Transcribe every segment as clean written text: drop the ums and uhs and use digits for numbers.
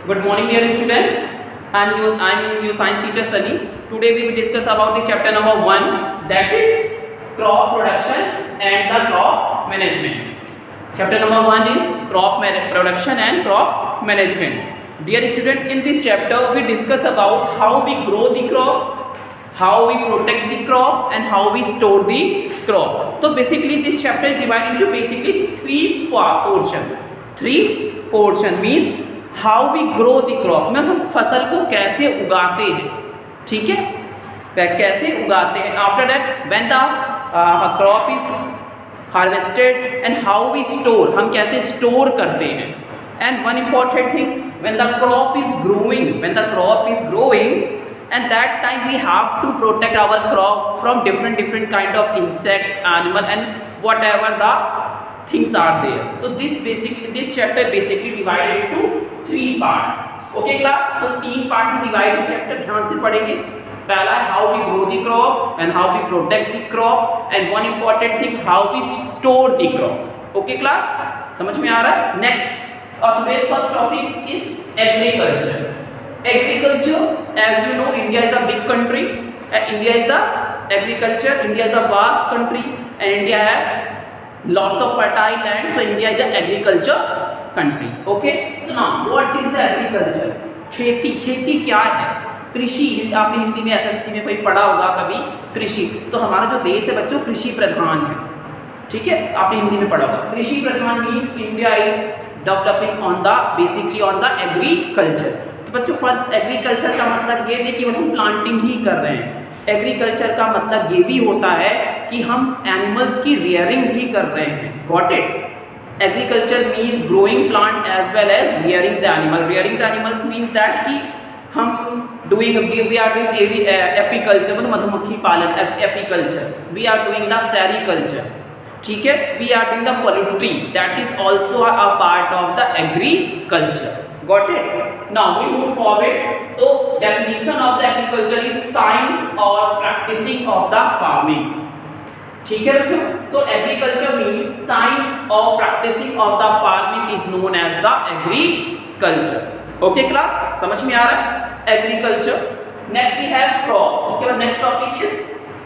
Good morning, dear student. I'm your science teacher Sunny. Today we will discuss about the chapter number 1, that is crop production and the crop management. Chapter number 1 is production and crop management. Dear student, in this chapter we discuss about how we grow the crop, how we protect the crop, and how we store the crop. So basically this chapter is divided into basically three portion. Three portion means how we grow the crop में हम फसल को कैसे उगाते हैं, ठीक है, कैसे उगाते हैं. After that when the crop is harvested and how we store, हम कैसे स्टोर करते हैं. And one important thing, when the crop is growing and that time we have to protect our crop from different kind of insect, animal and whatever the things are there. So this chapter basically divided into 3 part. Okay class, तो 3 part में divided chapter ध्यान से पढ़ेंगे. पहला है how we grow the crop and how we protect the crop and one important thing how we store the crop. Okay class, समझ में आ रहा है. Next, today's first topic is agriculture. Agriculture, as you know, India is a big country. India is a vast country, and India has lots of fertile land. So India is an agriculture country. Okay. So now, what is the agriculture? खेती क्या है? कृषि, आपने हिंदी में SST में कोई पढ़ा होगा कभी कृषि. तो हमारा जो देश है बच्चों कृषि प्रधान है, ठीक है, आपने हिंदी में पढ़ा होगा. कृषि प्रधान means India is developing basically on the agriculture. बच्चों फर्स्ट एग्रीकल्चर का मतलब ये नहीं कि हम प्लांटिंग ही कर रहे हैं. एग्रीकल्चर का मतलब ये भी होता है कि हम एनिमल्स की रियरिंग भी कर रहे हैं. Got it? Agriculture means growing plant as well as rearing the animal. Rearing the animals means that कि हम वी आर डूइंग एपीकल्चर, मतलब मधुमक्खी पालन, apiculture. We are doing the sericulture, ठीक है. We are doing the poultry, that is also a part of the agriculture. Got it? Now we move forward. So definition of the agriculture is science or practicing of the farming. ठीक है बच्चों, तो agriculture means science or practicing of the farming is known as the agriculture. Okay class, समझ में आ रहा है? Agriculture. Next we have crop. उसके बाद next topic is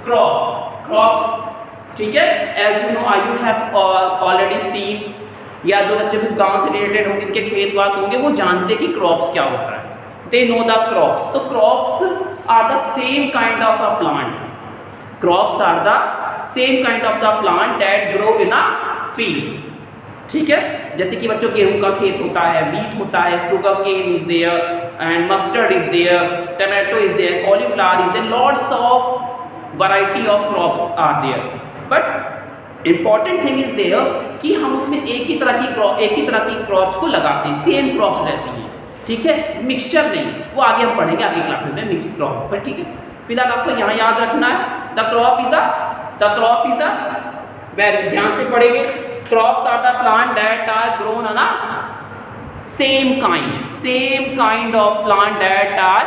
crop. ठीक है. As you know, you have already seen, या जो बच्चे कुछ गांव से रिलेटेड होंगे, इनके खेत वात होंगे, वो जानते कि क्रॉप्स क्या होता है. They know the crops. तो crops are the same kind of a plant. Crops are the same kind of the plant that grow in a field. ठीक है, जैसे कि बच्चों गेहूं का खेत होता है, वीट होता है, sugar cane is there and mustard is there, tomato is there, cauliflower is there, lots of variety of crops are there. But important thing is there कि हम उसमें एक ही तरह की क्रॉप्स को लगाते हैं, सेम क्रॉप्स रहती हैं, ठीक है, मिक्सचर नहीं. वो आगे हम पढ़ेंगे आगे क्लासेस में मिक्स क्रॉप पर, ठीक है. फिलहाल आपको यहाँ याद रखना है the crop is a very ध्यान से पढ़ेंगे. Crops are the plant that are grown on a same kind of plant that are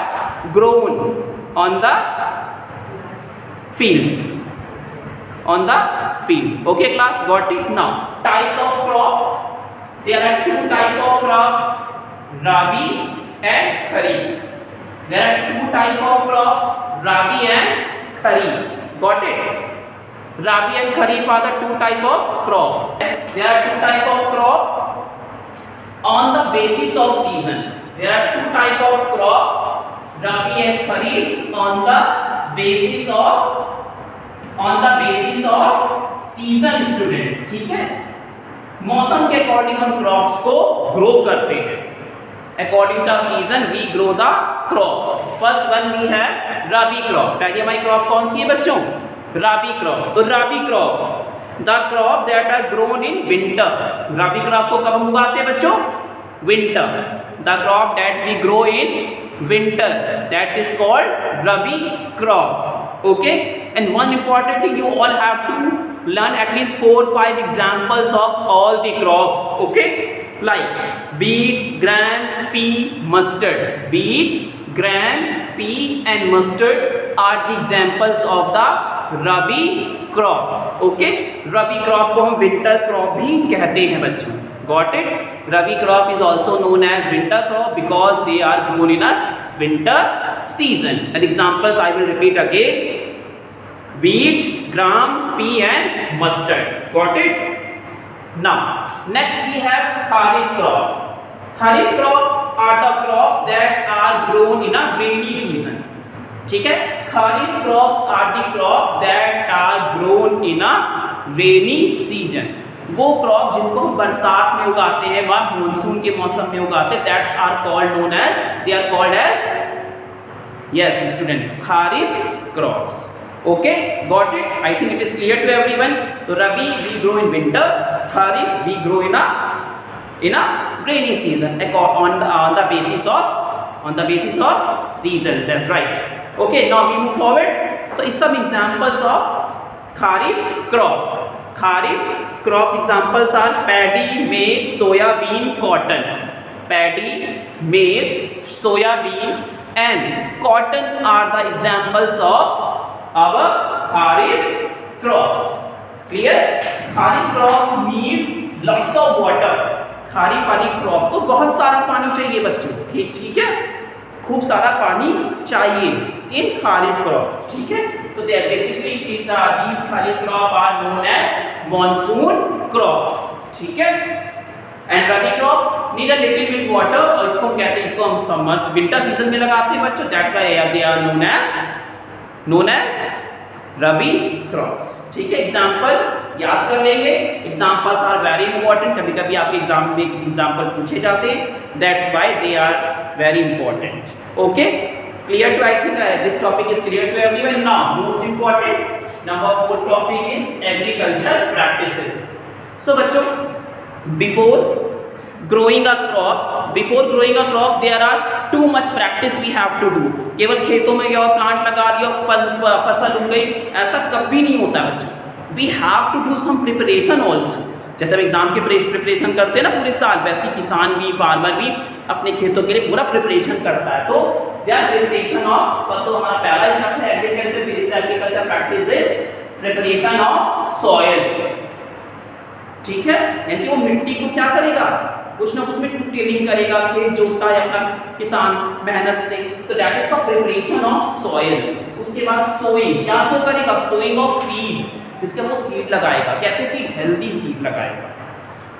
grown on the field. Okay class, got it? Now types of crops, there are 2 type of crop, rabi and kharif. There are 2 type of crop, rabi and kharif. Got it? Rabi and kharif are the 2 type of crop. There are 2 type of crop on the basis of season. There are 2 type of crops, rabi and kharif, on the basis of season students. ठीक है, मौसम के according हम crops को grow करते हैं. According to season we grow the crops. First one we है rabi crop. पहली हमारी क्रॉप कौन सी है बच्चों? रबी क्रॉप. तो rabi crop the crop that are grown in winter. Rabi crop को कब हम उगाते हैं बच्चों? Winter. The crop that we grow in winter, that is called rabi crop. Okay, and one important thing, you all have to learn at least 4-5 examples of all the crops. Okay, like wheat, gram, pea, mustard. Wheat, gram, pea and mustard are the examples of the rabi crop. Okay, rabi crop को हम winter crop भी कहते हैं बच्चों. Got it? Rabi crop is also known as winter crop because they are grown in a winter season. And examples I will repeat again: wheat, gram, pea and mustard. Got it? Now next we have kharif crop. Kharif crop are the crop that are grown in a rainy season. ठीक है? Kharif crops are the crop that are grown in a rainy season. वो crop जिनको हम बरसात में उगाते हैं, वह मानसून के मौसम में उगाते हैं, that's are called known as, they are called as, yes student, kharif crops. Okay, got it? I think it is clear to everyone. तो rabi we grow in winter, kharif we grow in a rainy season on the basis of seasons. That's right. Okay, now we move forward. So some examples of kharif crop. Kharif crop examples are paddy, maize, soya bean, cotton. Paddy, maize, soya bean and cotton are the examples of our kharif crops. Clear? Kharif crops needs lots of water. Kharif वाली crop को बहुत सारा पानी चाहिए बच्चों. ठीक है, खूब सारा पानी चाहिए इन खारिफ क्रॉप्स. ठीक है, तो they basically these kharif crop are known as monsoon crops. ठीक है, and rabi crop need a little bit water, और इसको हम कहते हैं, इसको हम समर्स विंटर सीजन में लगाते हैं बच्चों. That's why they are known as rabi crops. ठीक है, एग्जाम्पल याद कर लेंगे. Examples are very important. कभी कभी आपके एग्जाम में एग्जाम्पल पूछे जाते हैं, that's why they are very important. Okay, clear to? I think this topic is clear to everyone. Now most important number 4 topic is agriculture practices. So बच्चों, before growing a crop there are too much practice we have to do. केवल खेतों में गया और plant लगा दिया, फसल उग गई, ऐसा कभी नहीं होता बच्चों. we have to do some preparation also. जैसे हम एग्जाम की प्रिपरेशन करते हैं ना पूरे साल, वैसे किसान भी, फार्मर भी अपने खेतों के लिए पूरा प्रिपरेशन करता है. तो प्रिपरेशन ऑफ, तो हमारा पहला स्टेप है agriculture practice is preparation of soil. ठीक है, यानी कि वो मिट्टी को क्या करेगा, कुछ ना कुछ में कुछ टिलिंग करेगा, खेत जोतता है अपना किसान मेहनत से. तो that is for preparation of soil. उसके बाद सोइंग, क्या सो करेगा, सोइंग ऑफ सीड. इसके वो सीड लगाएगा. कैसे सीड? हेल्दी सीड लगाएगा.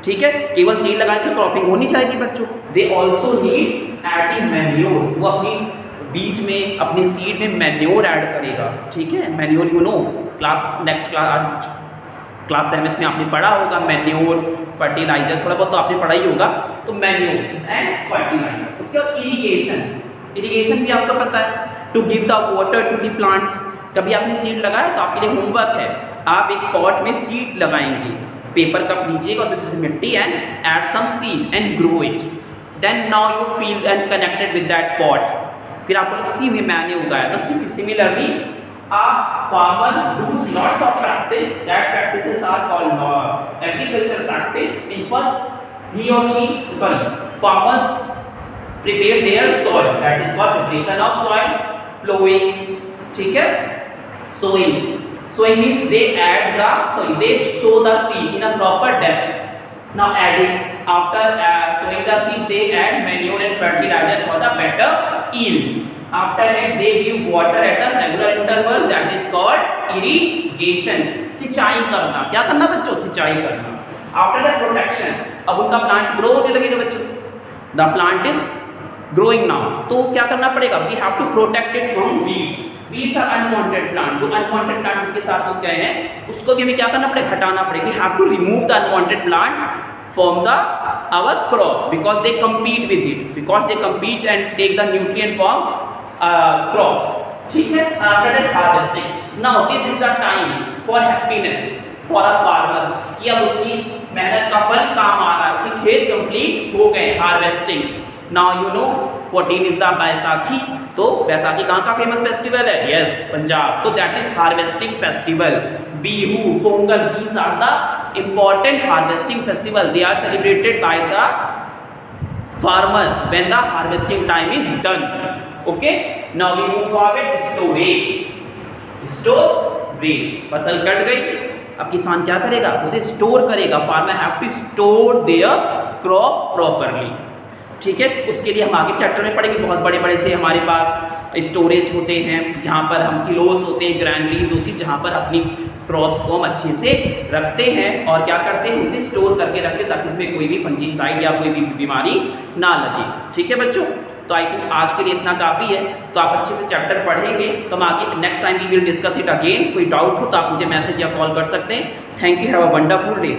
ठीक है, केवल सीड लगाने से क्रॉपिंग हो नहीं जाएगी बच्चों. They also need adding manure. वो अपनी बीज में, अपने सीड में मैन्योर ऐड करेगा. ठीक है, manure you know, next class 7th में आपने पढ़ा होगा. मैन्योर, फर्टिलाइजर, थोड़ा बहुत तो आपने पढ़ा ही होगा. तो मैन्योर एंड फर्टिलाइजर. उसके बाद इरिगेशन भी आपको पता है, to give the water to the plants. कभी आपने सीड लगाया तो आपके लिए होमवर्क है, आप एक पॉट में सीड लगाएंगे, पेपर कप लीजिएगा और उसमें मिट्टी and add some seed and grow it. Then now you feel and connected with that pot. फिर आपको लगा सी में मैंने उगाया. तो similarly farmer does lots of practice. That practices are called agriculture practice. In first farmers prepare their soil. That is what preparation of soil. Plowing, ठीक है. Sowing means they sow the seed in a proper depth. Now after sowing the seed, they add manure and fertilizer for the better yield. After that they give water at a regular interval. That is called irrigation. सिंचाई करना. क्या करना बच्चों? सिंचाई करना. After that protection, अब उनका plant grow होने लगेगा बच्चों. The plant is growing now. तो क्या करना पड़ेगा? We have to protect it from weeds. Weeds are unwanted plant. जो unwanted plant उसके साथ उग गए हैं, उसको भी हमें क्या करना पड़ेगा? हटाना पड़ेगा. We have to remove the unwanted plant from our crop because they compete with it. Because they compete and take the nutrient from crops. ठीक है. After that harvesting. Now this is the time for happiness for a farmer. कि अब उसकी मेहनत का फल काम आ रहा है, उसकी खेत कंप्लीट हो गए. Harvesting. Now you know 14 is the Baisakhi. तो बैसाखी कहाँ का फेमस फेस्टिवल है? यस, पंजाब. तो that is harvesting festival. Bihu, Pongal, these are the important harvesting festival. They are celebrated by the farmers when the harvesting time is done. Okay, now we move forward. Storage. फसल कट गई, अब किसान क्या करेगा? उसे स्टोर करेगा. Farmer have to store their crop properly. ठीक है, उसके लिए हम आगे चैप्टर में पढ़ेंगे। बहुत बड़े बड़े से हमारे पास स्टोरेज होते हैं, जहाँ पर हम सिलोस होते हैं, ग्रैंडरीज होती है, जहाँ पर अपनी क्रॉप्स को हम अच्छे से रखते हैं और क्या करते हैं, उसे स्टोर करके रखते हैं ताकि उसमें कोई भी फंजीसाइड या कोई भी बीमारी ना लगे। ठीक है बच्चों, तो आई थिंक आज के लिए इतना काफ़ी है। तो आप अच्छे से चैप्टर पढ़ेंगे तो हम आगे next time we will discuss it again. कोई डाउट हो तो आप मुझे मैसेज या कॉल कर सकते हैं। Thank you, have a wonderful day.